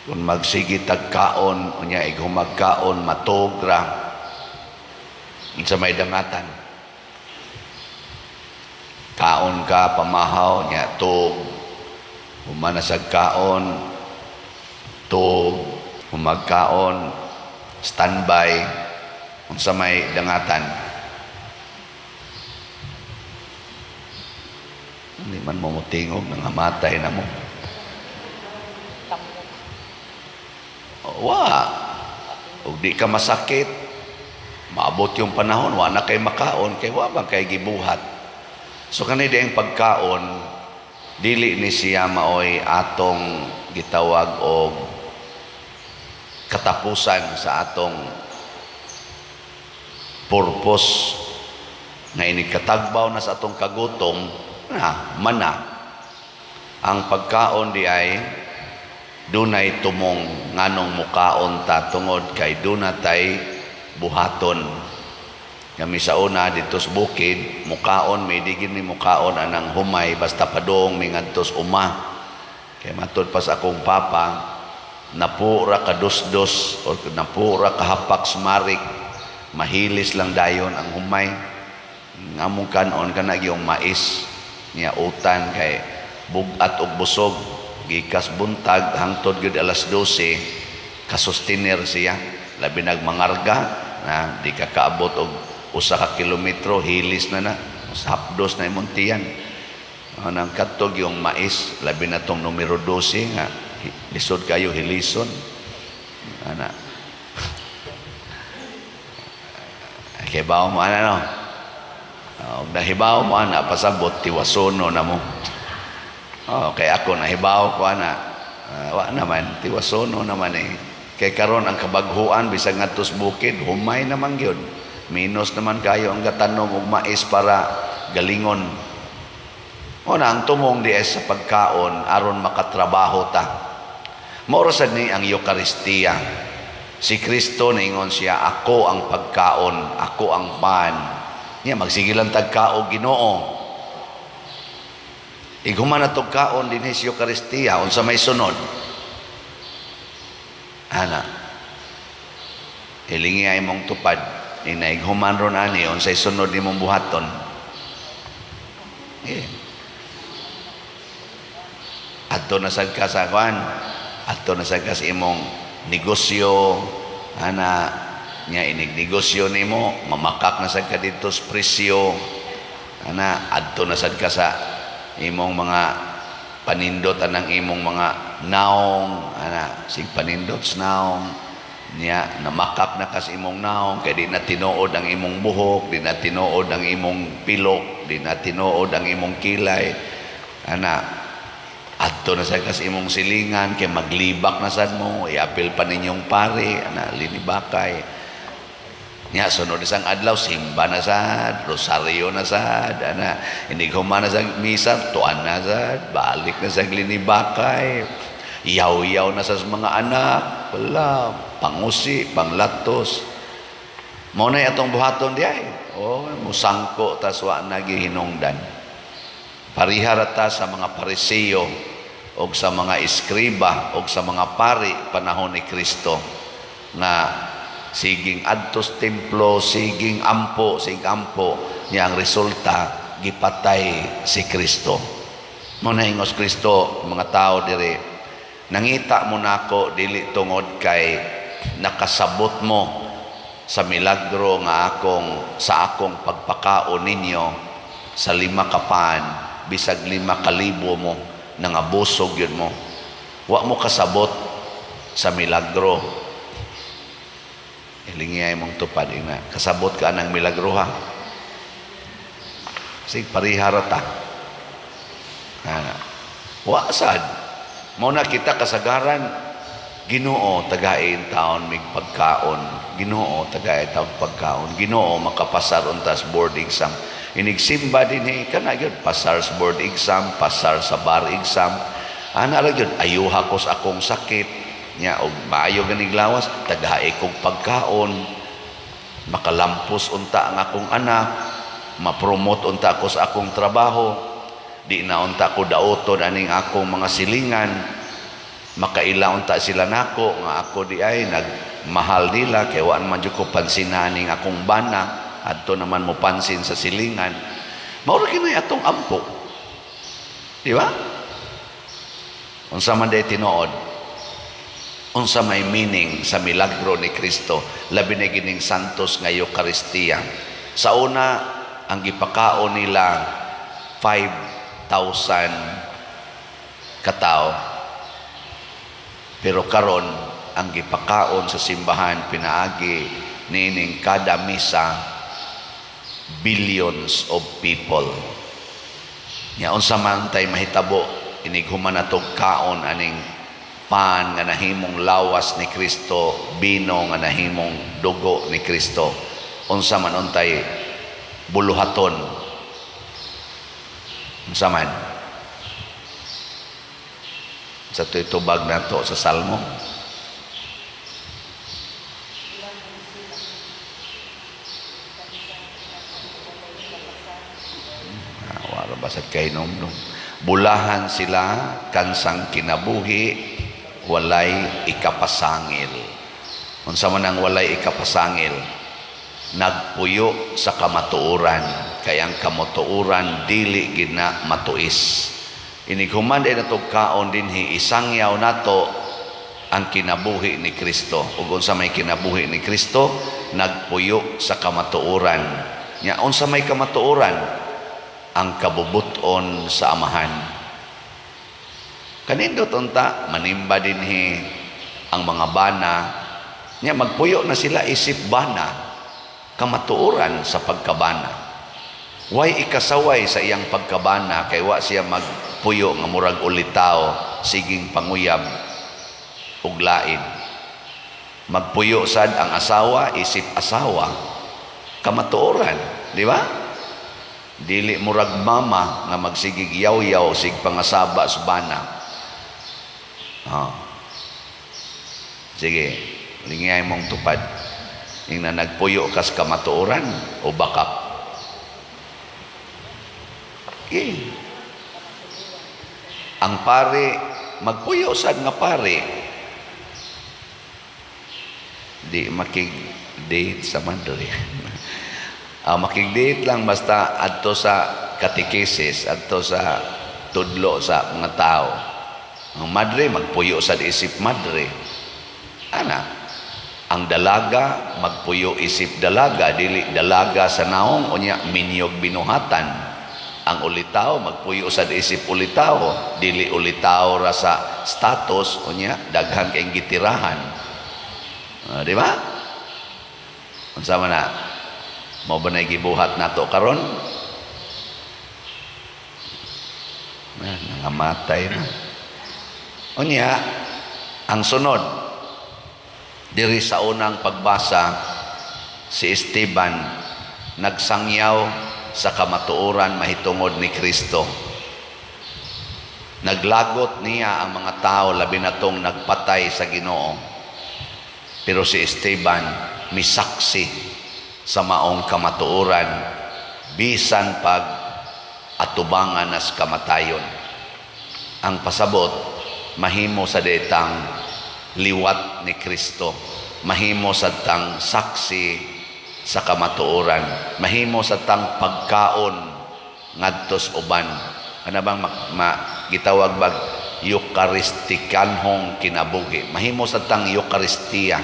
kung magsigi tagkaon unya igumagkaon matugra sa may dangatan. Kaon ka pamahaw nya tug humanasag kaon tug humagkaon standby sa may dangatan. Hindi man mo mutingog nangamatay na mo. Ug di ka masakit, maabot yung panahon, wa na kay makaon, kay wa ba kay gibuhat. So kanina ang pagkaon, dili ni siya maoy atong gitawag og katapusan sa atong purpose na inikatagbaw na sa atong kagutom na mana. Ang pagkaon di ay dunay tumong nganong mukaon ta tungod kay dunatay buhaton. Kami sa una dito sa bukid mukaon may digin ni mukaon anang humay basta padong may ngadtos uma. Kay matud pa sa akong papa napura ka dos-dos o napura ka hapak sumarik mahilis lang dayon ang humay. Ngamong kanon kana gyung mais niya utan kay bugat og busog gikas buntag hangtod gyud alas 12 kasustiner siya labi nagmangarga na di ka kaabot og usa ka kilometro hilis na hapdos na imong tiyan. Nang katog yung mais labi na tong numero 12 nga lisod kayo hilison ana hibaw mo ana no nahibaw mo ana pasabot tiwasono na mo. Kay ako nahibaw ko ana wa naman tiwasono naman kay karon ang kabaghuan bisag ngadtos bukid humay naman gyud minus naman kayo ang gatanom og mais para galingon. Una ang tumong di sa pagkaon aron makatrabaho ta. Mao sad ni ang Eucharistia. Si Kristo ningon siya ako ang pagkaon, ako ang pan. Niya magsigilan tagkaog Ginoo. Iguman na itong kaon din sa Eucharistia, unsa may sunod. Ana, hilingi ay mong tupad, inaighuman ron ani, unsay sunod ni mong buhaton. Ato na sa kasakuan, ato na sa imong negosyo, ana, niya inignegosyo ni mo, mamakak na sa ka dito sa presyo, ana, ato na sa imong mga panindot anang imong mga naong ana sig panindot sa naong niya namakap na kas imong naong kay di na tinuod ang imong buhok, di na tinuod ang imong pilok, di na tinuod ang imong kilay ana adto na sa kas imong silingan kay maglibak na sad mo iapil pa ninyong pare ana linibakay niya sunod isang adlaw simba na sad rosaryo na sad ana hindi human na sa misa tuan na sad balik na sa linibakay yaw-yaw na sa mga anak wala pangusi panglatos mo na atong buhaton di ay musangko tas wa nagihinungdan parihara ta sa mga Pariseo o sa mga iskriba o sa mga pari panahon ni Kristo na siging adtos templo siging ampo niya ang resulta gipatay si Kristo. Mo na ingos Kristo mga tao diri nangita mo nako dili tungod kay nakasabot mo sa milagro nga sa akong pagpakaon ninyo sa 5 kapan bisag 5,000 mo nangabusog yun mo wa mo kasabot sa milagro. Ilingiyay mong tupad ina kasabot ka ng milagro ha sig pariharata wa sad mo na kita kasagaran Ginoo tagain taon mig pagkaon Ginoo tagain taon pagkaon Ginoo makapasar untas board exam inigsimba din kana gyud pasar sa board exam pasar sa bar exam ana ra gyud ayuha ko sa akong sakit nya og maayo ganing lawas tagahay kog pagkaon makalampos unta ang akong anak ma-promote unta ko sa akong trabaho di na unta ko daoton aning akong mga silingan Makailaon ta sila nako nga ako di ay nagmahal nila kay wa man jud ko pansinaning akong bana adto naman mo pansin sa silingan. Mao ra kinay atong ampo. Di ba? Unsa man day tinuod? Unsa may meaning sa milagro ni Kristo labi na gining santos nga Eucharistia. Sa una ang gipakaon nila 5,000 katao. Pero karon ang gipakaon sa simbahan pinaagi nining kada misa billions of people. Nya unsa man tay mahitabo inig human atog kaon aning pan nga nahimong lawas ni Kristo, bino nga nahimong dugo ni Kristo. Unsa man untay buluhaton. Unsa man? Sa tubag na to sa Salmo. Wala ba sa kainom? Bulahan sila kansang kinabuhi walay ikapasangil. Unsa man ang walay ikapasangil? Nagpuyo sa kamatuoran. Kaya ang kamatuoran dili gid na matuis. Inig human din natong kaon dinhi isangyaw nato ang kinabuhi ni Kristo. Ug unsa may kinabuhi ni Kristo, nagpuyo sa kamatuoran. Nya unsa may kamatuoran? Ang kabubuton sa amahan. Kanindot unta manimba dinhi ang mga bana nya magpuyo na sila isip bana kamatuoran sa pagkabana. Way ikasaway sa iyang pagkabana kay wa siya magpuyo nga murag ulitaw siging panguyab ug lain. Magpuyo sad ang asawa isip asawa kamatuoran, di ba? Dili murag mama nga magsigig yaw-yaw sig pangasaba sa bana. Sige, lingay mong tupad. Yung na nagpuyo kas kamatuoran o bakap. Okay. Ang pare, magpuyo sad nga pare. Di makig-date sa madre. Makig-date lang basta adto sa katekesis, adto sa tudlo sa mga tao. Ang madre, magpuyo sa isip madre. Ang dalaga, magpuyo isip dalaga, dili dalaga sa naong, unya minyog binuhatan. Ang ulitaw, magpuyo sa isip ulitaw, dili ulitaw ra sa status, unya daghan kayong gitirahan. Di ba? Unsa man na? Mao ba na gibuhat nato karon? Nangamatay na. Unya, ang sunod, diri sa unang pagbasa, si Esteban nagsangyaw sa kamatuoran mahitungod ni Kristo. Naglagot niya ang mga tao labi na tong nagpatay sa Ginoo. Pero si Esteban misaksi sa maong kamatuoran bisan pag atubangan nas kamatayon. Ang pasabot mahimo sa detang liwat ni Kristo, mahimo sa tang saksi sa kamatuoran, mahimo sa tang pagkaon ngadtos uban. Ano bang gitawag bag Eucharistikanhong kinabuhi, mahimo sa tang Eucharistia,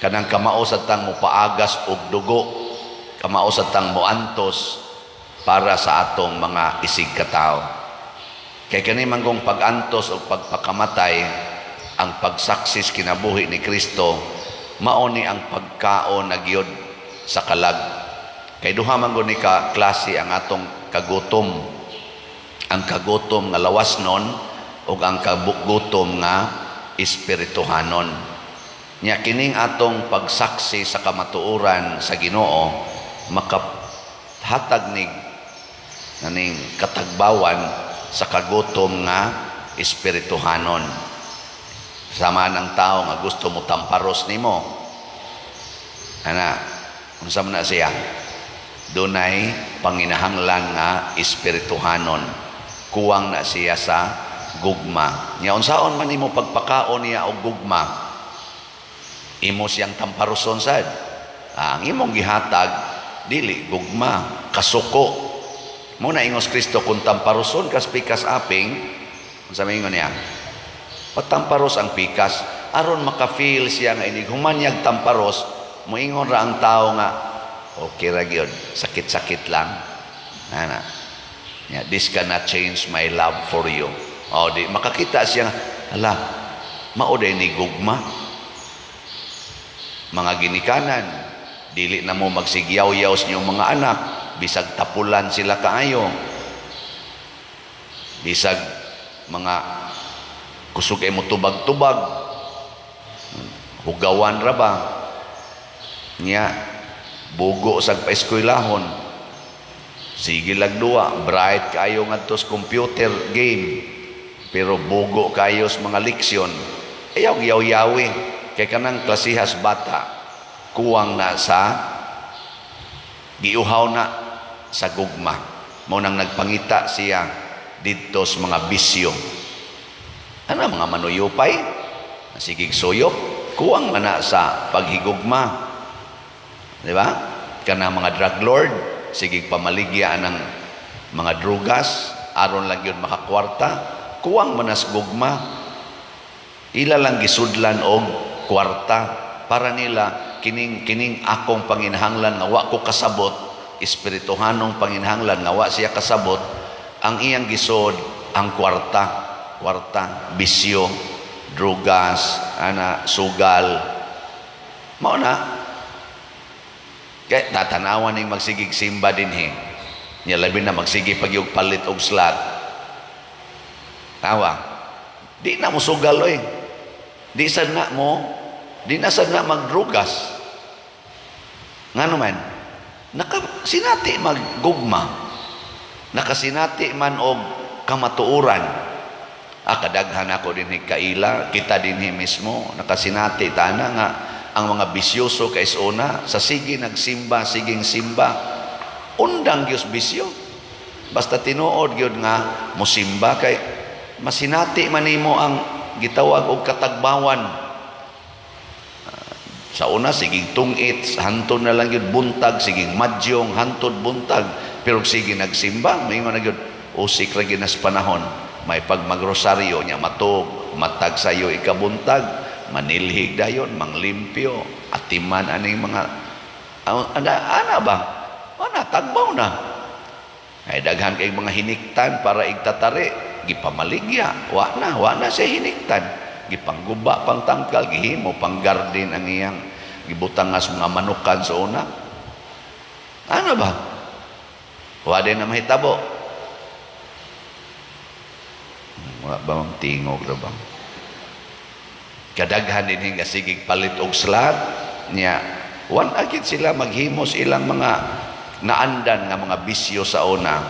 kanang kamao sa tang mupaagas og dugo, kamao sa tang moantos para sa atong mga isig katao. Kay kani manggong pag-antos o pagpakamatay, ang pagsaksis kinabuhi ni Kristo, mao ni ang pagkaon na gyud sa kalag. Kay duha man gud ni ka klase ang atong kagutom. Ang kagutom nga lawasnon ug ang kagutom nga espirituhanon. Nya kining atong pagsaksi sa kamatuoran sa Ginoo makahatag nig naning katagbawan sa kagutom nga espirituhanon. Sama ng tao nga gusto mo tamparos nimo. Unsa man na siya? Dunay panginahanglan nga espirituhanon. Kuwang na siya sa gugma. Nya unsaon man imo pagpakaon niya og gugma, imo siyang tamparuson sad. Ang imong gihatag dili gugma, kasuko. Mo na ingos Kristo kung tamparuson kas pikas aping, unsa may ingon niya? Patamparos ang pikas aron maka-feel siya nga inig humanyag tamparos, moingon ra ang tao nga okay ra gyud, sakit-sakit lang. Ana. Yeah, this cannot change my love for you. O di makakita siya, hala, mao day ni gugma. Mga ginikanan, dili na mo magsigyaw-yaw sa inyong mga anak, bisag tapulan sila kaayo. Bisag mga kusog ay mo tubag-tubag, hugawan ra ba? Nya, bugo sa paeskwelahon, sige lagduwa, bright kayo nga tos computer game, pero bugo kayo sa mga leksyon, ayaw yaw-yawi, kay kanang klasihas bata, kuwang na sa, giuhaw na sa gugma, mo nang nagpangita siya dito sa mga bisyo. Ano mga manuyupay, sigig suyop, kuwang mana sa paghigugma. Di ba? Kanang mga drug lord, sigig pamaligya ng mga drugas, aron lang yun makakwarta, kuwang manas gugma. Ila lang gisudlan og kwarta para nila kining akong panginahanglan nga wa ko kasabot, espirituhanong panginahanglan nga wa siya kasabot, ang iyang gisod ang kwarta, bisyo, drugas, sugal. Mao na kay tatanawan ning magsigig simba dinhi. Nya labi na magsige pagyug palit og slot. Tawa. Di na mo sugal oy. Di sad na magdrugas. Ngano man? Nakasinati maggugma. Nakasinati man og kamatuoran. Kadaghan ako din kaila, kita din mismo, nakasinati tana nga ang mga bisyoso kay una sa sige nagsimba, siging simba, undang gyud bisyo. Basta tinuod gyud nga mosimba kay masinati man nimo ang gitawag og katagbawan. Sa una siging tungit, hantod na lang gyud buntag, siging madyong hantod buntag, pero sige nagsimba, may man gyud usik ra gyud nas panahon. May pag magrosaryo niya matog, matag sayo ikabuntag, manilhig dayon, manglimpyo, atiman aning mga ana ba? Ana tagbaw na. Ay daghan kay mga hiniktan para igtatari, gipamaligya, wa na siya hiniktan. Gipangguba pang tangkal, gihimo pang garden ang iyang gibutangas mga manukan sa una. Ano ba? Wa din na mahitabo. Wala ba mang tingog na bang? Kadaghan din nga sigig palit og slot niya. Wan agit sila maghimos ilang mga naandan nga mga bisyo sa una.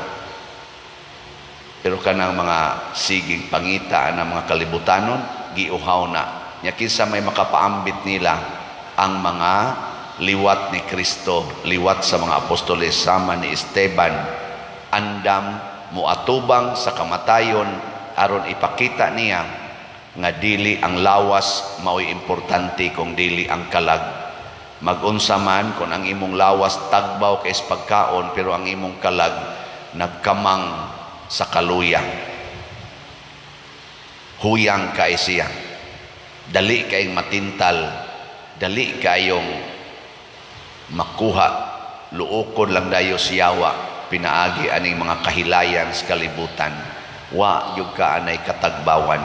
Pero kanang mga sigig pangita ng mga kalibutanon, giuhaw na. Nya kinsa may makapaambit nila ang mga liwat ni Kristo, liwat sa mga apostoles sama ni Esteban, andam muatubang sa kamatayon aron ipakita niya nga dili ang lawas mao'y importante kung dili ang kalag. Mag-unsa man kung ang imong lawas tagbaw kay pagkaon pero ang imong kalag nagkamang sa kaluya. Huyang kay siya. Dali kayong matintal, dali kayong makuha, luokod lang dayo siyawa, pinaagi aning mga kahilayan sa kalibutan. Wa yung kaanay katagbawan.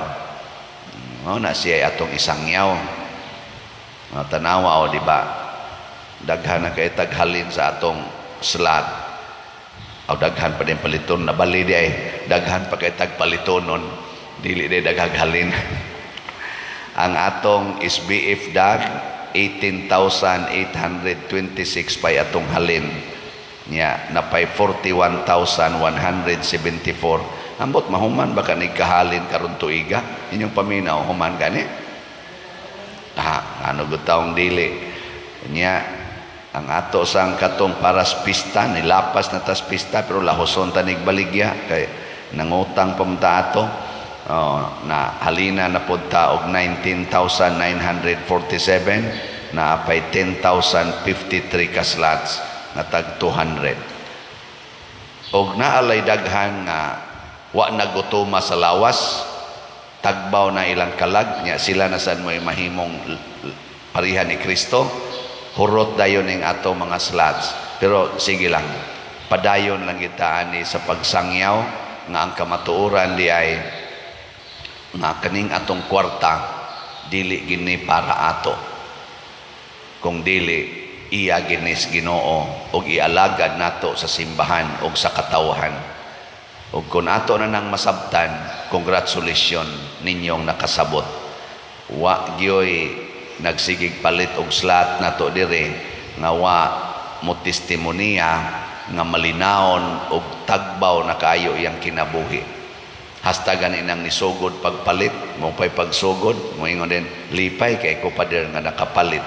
Na siya atong isangyaw. Tanawa o diba? Daghan na kay taghalin sa atong slot. O daghan pa din paliton. Nabali di ay daghan pa kay tagpalitonon. Dili di dagaghalin. Ang atong SBF dag 18,826 pa atong halin. Nya napay 41,174. Ambot mahuman baka nigkahalin karon tuiga inyong paminaw human gani ano gutaong dili nya ang ato sang katong paras pista nilapas na tas pista pero lahoson ta nigbaligya kay nangutang pamunta ato na halina na punta og 19,947 na apay 10,053 ka slots na tag 200. Og naalay daghan nga wa nagutuma sa lawas, tagbaw na ilang kalag nya sila na sad mo mahimong parihan ni Kristo, hurot dayon ning ato mga slots. Pero sige lang, padayon lang kita ani sa pagsangyaw nga ang kamatuoran di ay nga kaning atong kwarta dili gini para ato, kung dili iya ginis Ginoo og ialagad nato sa simbahan og sa katawhan. Og kung ato na nang masabtan, congratulations ninyong nakasabot. Wa gyoy nagsigig palit og slot nato dire nga wa mo testimonya nga malinawon og tagbaw na kayo iyang kinabuhi. Hastagan inang nisugod pagpalit, mo pa'y pagsugod, mo ingon din, lipay kay ko pader nga nakapalit.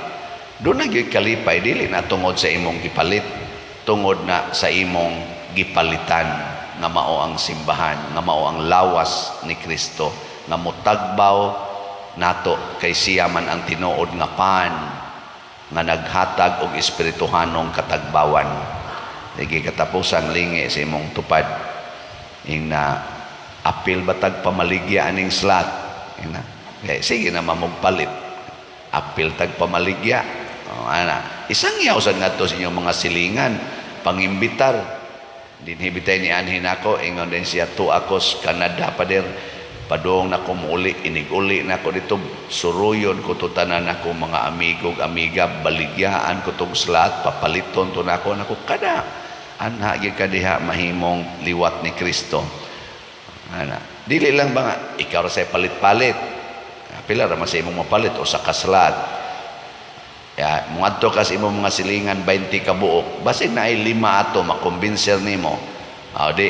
Doon na gyud kalipay, dili na tungod sa imong gipalit, tungod na sa imong gipalitan, nga mao ang simbahan, nga mao ang lawas ni Kristo, nga mutagbaw nato kay siya man ang tinuod nga pan, nga naghatag og espirituhanong katagbawan. Digi katapusan lingi sa imong tupad, ing na apil batag pamaligya aning slot. Sige na mamugpalit. Apil tag pamaligya. Isang yawsan nga to sa inyong mga silingan, pangimbitar. Dinhibitay ni anhin ako, ingon din siya, to akos Canada pa der, padong na kumuli, iniguli na ako dito, suruyon ko to tanan ako mga amigog, amiga, baligyaan ko tong slot, papaliton to na ako kada. Anhagin ka diha mahimong liwat ni Kristo. Dili lang ba nga ikaw sa palit-palit, pila ra sa imong mapalit o sa kaslat muadto kas imong mga silingan 20 ka buok, basin na ay 5 ato makumbinser nimo, di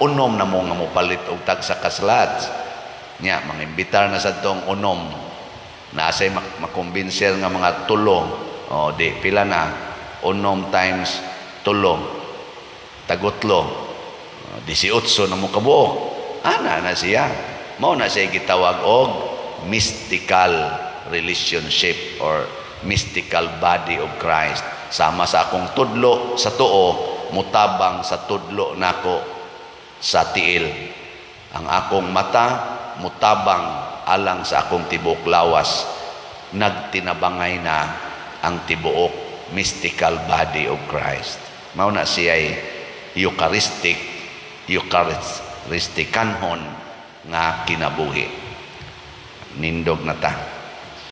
unom na mo nga mopalit og tag sa kaslat nya mangimbitar na sa tong unom na say makumbinser nga mga tulo, di pila na unom times tulo tagutlo 18 na mo kabuok. Ana na siya. Mao na siya gitawag og mystical relationship or mystical body of Christ. Sama sa akong tudlo sa tuo, mutabang sa tudlo nako sa tiil. Ang akong mata mutabang alang sa akong tibuok lawas. Nagtinabangay na ang tibuok mystical body of Christ. Mao na siya Eucharistikanhon nga kinabuhi. Nindog na ta.